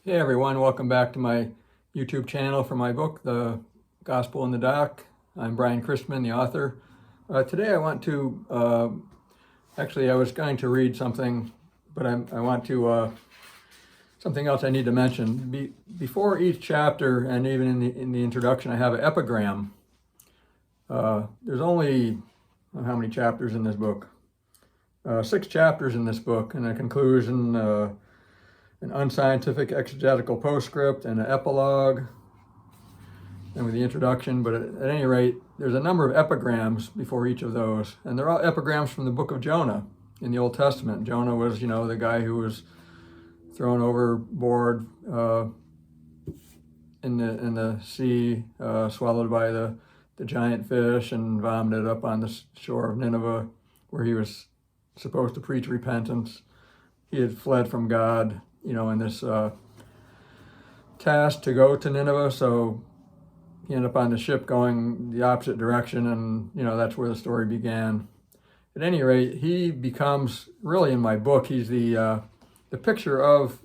Hey everyone, welcome back to my YouTube channel for my book, The Gospel in the Dock. I'm Brian Christman, the author. Today I want to, actually I was going to read something, but I want to, something else I need to mention. Before each chapter and even in the introduction, I have an epigram. There's only, how many chapters in this book? 6 chapters in this book, and a conclusion, an unscientific exegetical postscript, and an epilogue, and with the introduction. But at any rate, there's a number of epigrams before each of those, and they're all epigrams from the book of Jonah in the Old Testament. Jonah was, the guy who was thrown overboard in the sea, swallowed by the giant fish, and vomited up on the shore of Nineveh, where he was supposed to preach repentance. He had fled from God, in this task to go to Nineveh, so he ended up on the ship going the opposite direction, and that's where the story began. At any rate, he becomes, really in my book, he's the picture of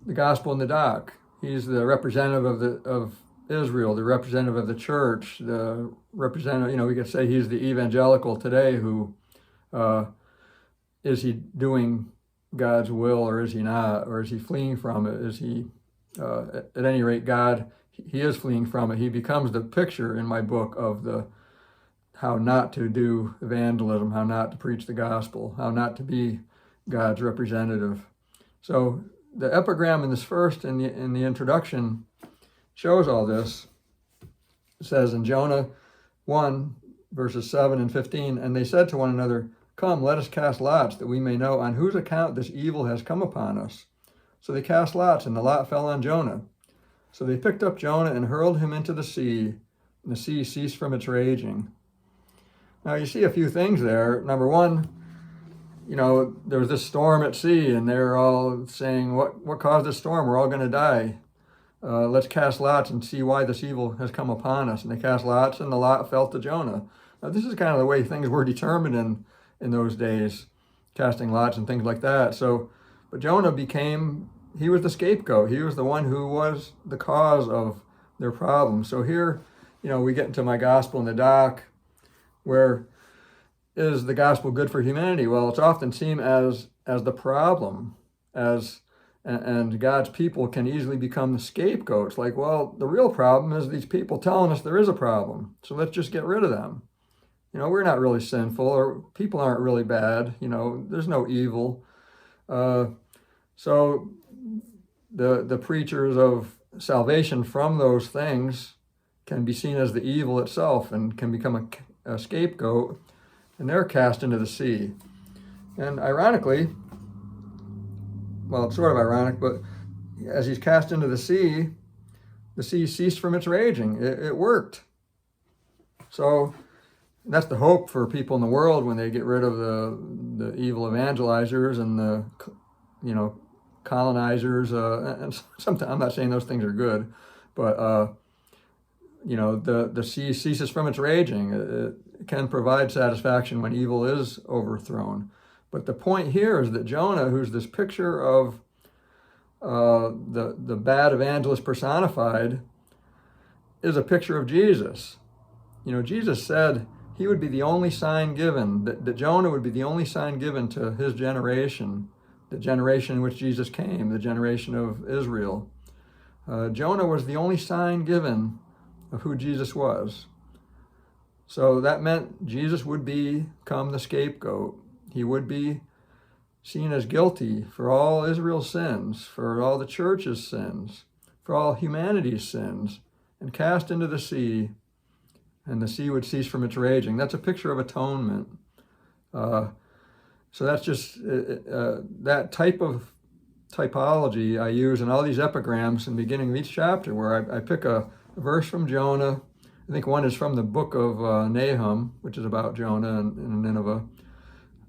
the gospel in the dock. He's the representative of Israel, the representative of the church, the representative, we could say he's the evangelical today who, is he doing God's will, or is he not? Or is he fleeing from it? Is he, at any rate, God, he is fleeing from it. He becomes the picture in my book of how not to do evangelism, how not to preach the gospel, how not to be God's representative. So the epigram in this first, in the introduction, shows all this. It says in Jonah 1, verses 7 and 15, "And they said to one another, 'Come, let us cast lots, that we may know on whose account this evil has come upon us.' So they cast lots, and the lot fell on Jonah. So they picked up Jonah and hurled him into the sea, and the sea ceased from its raging." Now you see a few things there. Number one, there was this storm at sea, and they're all saying, what caused this storm? We're all going to die. Let's cast lots and see why this evil has come upon us. And they cast lots, and the lot fell to Jonah. Now this is kind of the way things were determined in those days, casting lots and things like that. So, but Jonah he was the scapegoat. He was the one who was the cause of their problem. So here, we get into my gospel in the dock, where is the gospel good for humanity? Well, it's often seen as the problem, and God's people can easily become the scapegoats. Like, well, the real problem is these people telling us there is a problem, so let's just get rid of them. We're not really sinful, or people aren't really bad. There's no evil. So the preachers of salvation from those things can be seen as the evil itself and can become a scapegoat, and they're cast into the sea. And ironically, well, it's sort of ironic, but as he's cast into the sea ceased from its raging. It worked. So that's the hope for people in the world when they get rid of the evil evangelizers and the, colonizers. And sometimes, I'm not saying those things are good, but, the sea ceases from its raging. It can provide satisfaction when evil is overthrown. But the point here is that Jonah, who's this picture of the bad evangelist personified, is a picture of Jesus. Jesus said he would be the only sign given, that Jonah would be the only sign given to his generation, the generation in which Jesus came, the generation of Israel. Jonah was the only sign given of who Jesus was. So that meant Jesus would become the scapegoat. He would be seen as guilty for all Israel's sins, for all the church's sins, for all humanity's sins, and cast into the sea, and the sea would cease from its raging. That's a picture of atonement. So that's just that type of typology I use in all these epigrams in the beginning of each chapter, where I pick a verse from Jonah. I think one is from the book of Nahum, which is about Jonah and Nineveh,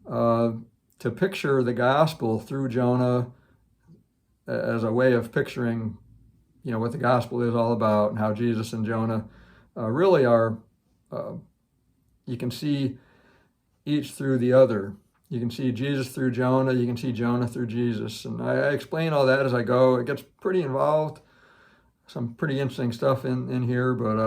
to picture the gospel through Jonah as a way of picturing, what the gospel is all about, and how Jesus and Jonah really are, you can see each through the other. You can see Jesus through Jonah. You can see Jonah through Jesus. And I explain all that as I go. It gets pretty involved. Some pretty interesting stuff in here, but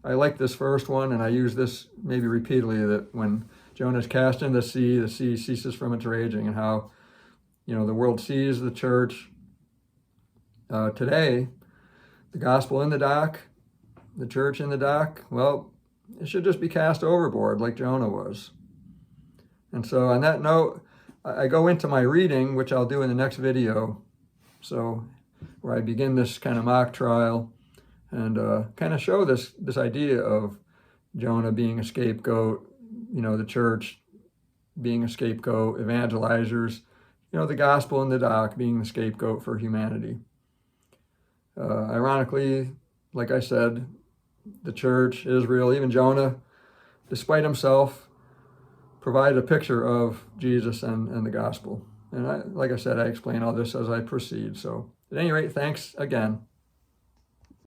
I like this first one, and I use this maybe repeatedly, that when Jonah is cast into the sea ceases from its raging, and how, the world sees the church today, the gospel in the dock, the church in the dock. Well, it should just be cast overboard like Jonah was. And so on that note, I go into my reading, which I'll do in the next video. So where I begin this kind of mock trial and kind of show this idea of Jonah being a scapegoat, the church being a scapegoat, evangelizers, the gospel in the dock being the scapegoat for humanity. Ironically, like I said, the church, Israel, even Jonah, despite himself, provided a picture of Jesus and the gospel. And like I said, I explain all this as I proceed. So at any rate, thanks again.